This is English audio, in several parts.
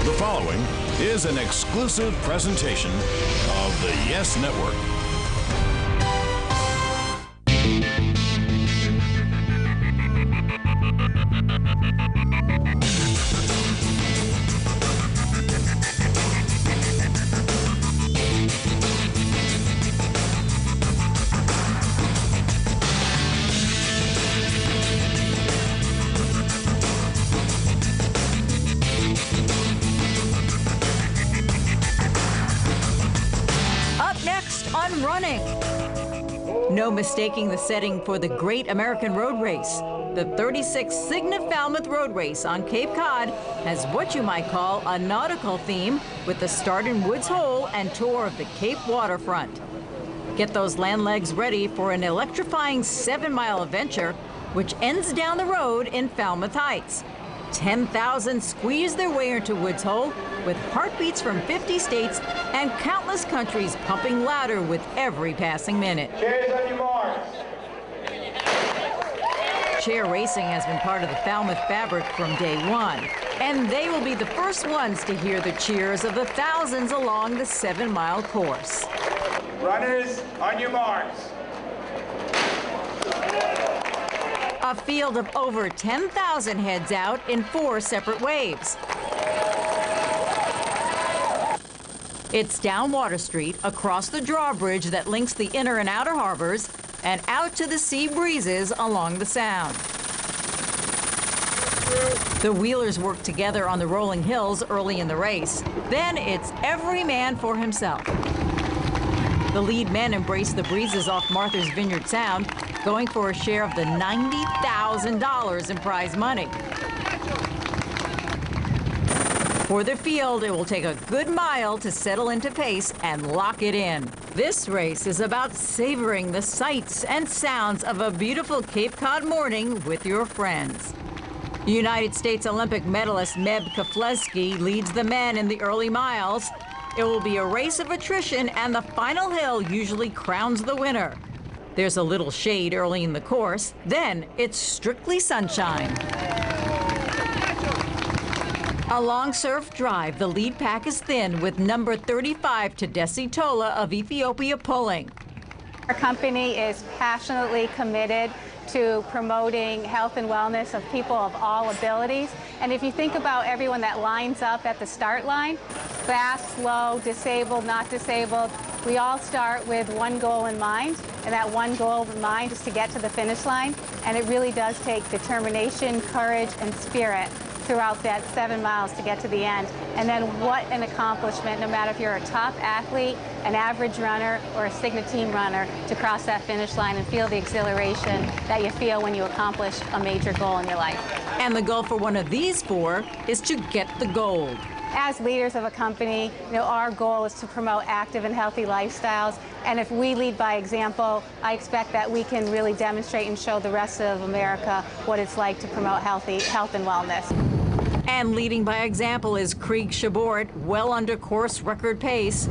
The following is an exclusive presentation of the Yes Network. On running. No mistaking the setting for the Great American Road Race. The 36th CIGNA Falmouth Road Race on Cape Cod has what you might call a nautical theme with the start in Woods Hole and tour of the Cape waterfront. Get those land legs ready for an electrifying 7-mile adventure which ends down the road in Falmouth Heights. 10,000 squeeze their way into Woods Hole with heartbeats from 50 states and countless countries pumping louder with every passing minute. Chairs on your marks. Chair racing has been part of the Falmouth fabric from day one, and they will be the first ones to hear the cheers of the thousands along the 7-mile course. Runners, on your marks. A field of over 10,000 heads out in 4 separate waves. It's down Water Street, across the drawbridge that links the inner and outer harbors, and out to the sea breezes along the Sound. The wheelers work together on the rolling hills early in the race. Then it's every man for himself. The lead men embrace the breezes off Martha's Vineyard Sound, going for a share of the $90,000 in prize money. For the field, it will take a good mile to settle into pace and lock it in. This race is about savoring the sights and sounds of a beautiful Cape Cod morning with your friends. United States Olympic medalist Meb Keflezighi leads the men in the early miles. It will be a race of attrition, and the final hill usually crowns the winner. There's a little shade early in the course, then it's strictly sunshine. Along Surf Drive, the lead pack is thin with number 35 Tedessi Tola of Ethiopia pulling. Our company is passionately committed to promoting health and wellness of people of all abilities. And if you think about everyone that lines up at the start line, fast, slow, disabled, not disabled, we all start with one goal in mind, and that one goal in mind is to get to the finish line. And it really does take determination, courage, and spirit throughout that 7 miles to get to the end. And then what an accomplishment, no matter if you're a top athlete, an average runner, or a CIGNA team runner, to cross that finish line and feel the exhilaration that you feel when you accomplish a major goal in your life. And the goal for one of these 4 is to get the gold. As leaders of a company, our goal is to promote active and healthy lifestyles. And if we lead by example, I expect that we can really demonstrate and show the rest of America what it's like to promote health and wellness. And leading by example is Krieg Shabort, well under course record pace.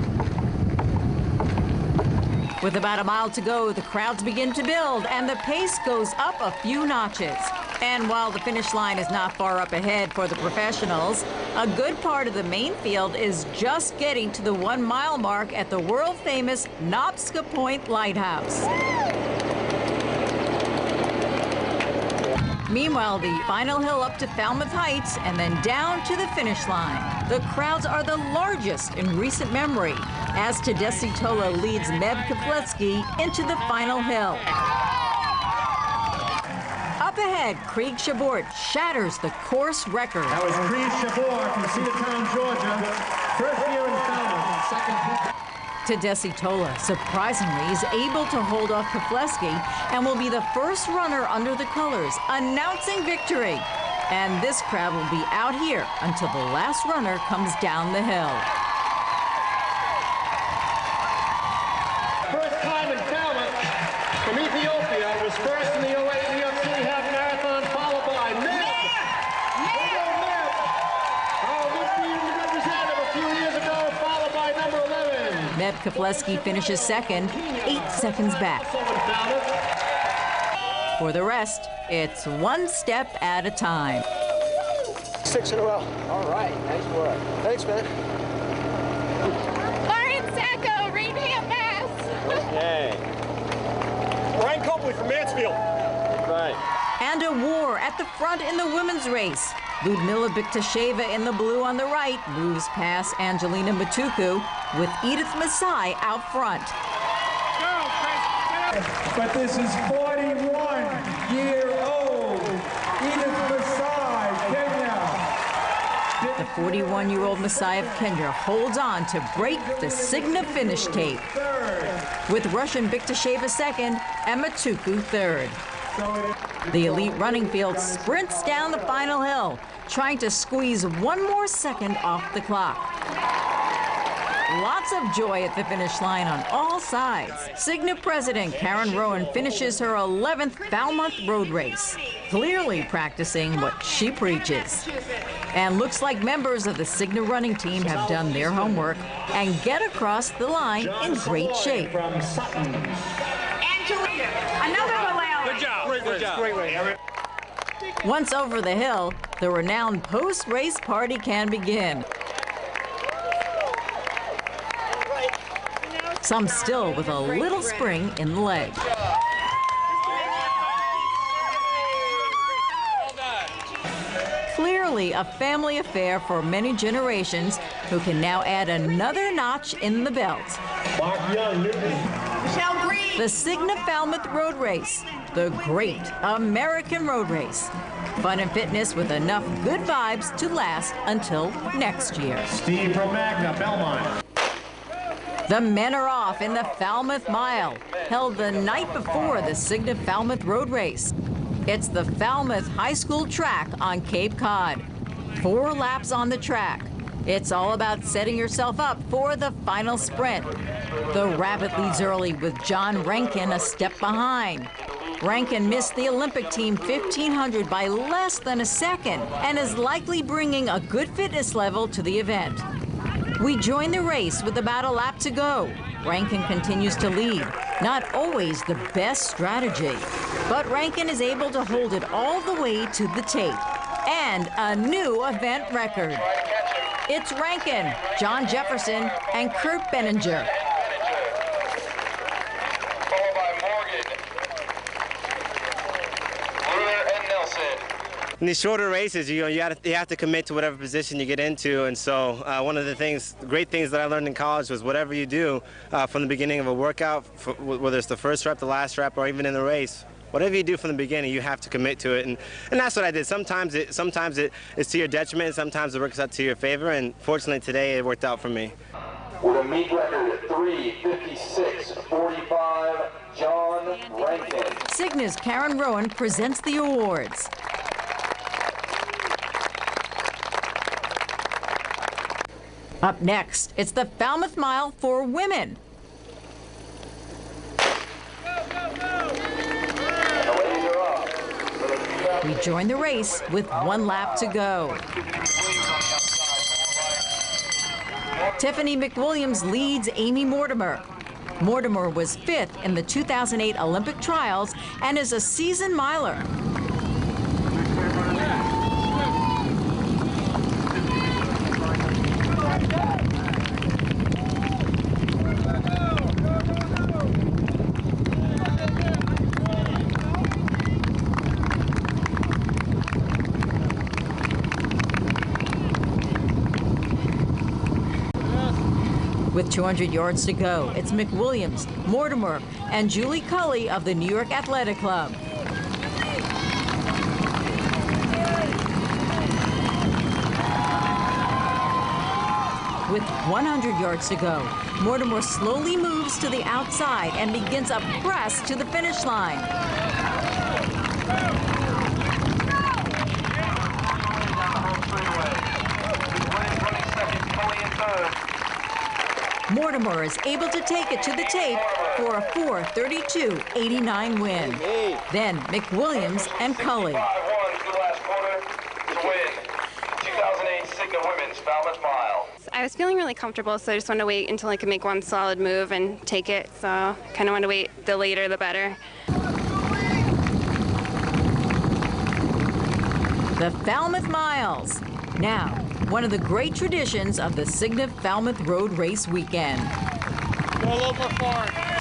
With about a mile to go, the crowds begin to build, and the pace goes up a few notches. And while the finish line is not far up ahead for the professionals, a good part of the main field is just getting to the 1-mile mark at the world-famous Nobska Point Lighthouse. Meanwhile, the final hill up to Falmouth Heights and then down to the finish line. The crowds are the largest in recent memory as Tedessi Tola leads Meb Keflezighi into the final hill. Up ahead, Krieg Shabort shatters the course record. That was Krieg Shabort from Cedartown, Georgia. First year in Falmouth, second. Tedessi Tola, surprisingly, is able to hold off Keflezighi and will be the first runner under the colors, announcing victory. And this crowd will be out here until the last runner comes down the hill. First time in Falmouth from Ethiopia was first in the 08 New York City Half Marathon, followed by Meb. Our Olympian representative a few years ago, followed by number 11. Meb Keflezighi finishes second, 8 seconds back. For the rest, it's one step at a time. 6 in a row. All right, nice work. Thanks, man. Lauren Sacco, Rainham, Mass. Okay. Brian Copley from Mansfield. Right. And a war at the front in the women's race. Ludmila Biktasheva in the blue on the right moves past Angelina Matuku with Edith Masai out front. But this is 41-year-old Edith Masai, Kenya. The 41-year-old Masai of Kenya holds on to break the CIGNA finish tape. With Russian Biktasheva second and Matuku third. The elite running field sprints down the final hill, trying to squeeze one more second off the clock. Lots of joy at the finish line on all sides. CIGNA President Karen Rowan finishes her 11th Falmouth Road Race, clearly practicing what she preaches. And looks like members of the CIGNA running team have done their homework and get across the line in great shape. Good job. Great race. Once over the hill, the renowned post-race party can begin. Some still with a little spring in the leg. Clearly a family affair for many generations who can now add another notch in the belt. The CIGNA Falmouth Road Race, the great American road race. Fun and fitness with enough good vibes to last until next year. Steve Romagna, Belmont. The men are off in the Falmouth Mile, held the night before the CIGNA Falmouth Road Race. It's the Falmouth High School track on Cape Cod. 4 laps on the track. It's all about setting yourself up for the final sprint. The rabbit leads early with John Rankin a step behind. Rankin missed the Olympic team 1,500 by less than a second and is likely bringing a good fitness level to the event. We join the race with about a lap to go. Rankin continues to lead. Not always the best strategy, but Rankin is able to hold it all the way to the tape. And a new event record. It's Rankin, John Jefferson, and Kurt Benninger. Followed by Morgan, Luder, and Nelson. In these shorter races, you have to commit to whatever position you get into, and so one of the great things that I learned in college was whatever you do from the beginning of a workout, whether it's the first rep, the last rep, or even in the race, whatever you do from the beginning, you have to commit to it, and that's what I did. Sometimes it's to your detriment, and sometimes it works out to your favor, and fortunately today it worked out for me. With a meet record at 3:56.45, John Rankin. CIGNA's Karen Rowan presents the awards. Up next, it's the Falmouth Mile for women. We join the race with 1 lap to go. Tiffany McWilliams leads Amy Mortimer. Mortimer was 5th in the 2008 Olympic trials and is a seasoned miler. With 200 yards to go, it's McWilliams, Mortimer, and Julie Cully of the New York Athletic Club. With 100 yards to go, Mortimer slowly moves to the outside and begins a press to the finish line. Mortimer is able to take it to the tape for a 4:32.89 win. Then McWilliams and Cully. 5-1 to the last quarter to win 2008 CIGNA Women's Falmouth Mile. I was feeling really comfortable, so I just wanted to wait until I could make one solid move and take it. So I kind of wanted to wait. The later, the better. the Falmouth Miles. Now, one of the great traditions of the CIGNA Falmouth Road Race weekend. Go a little more forward.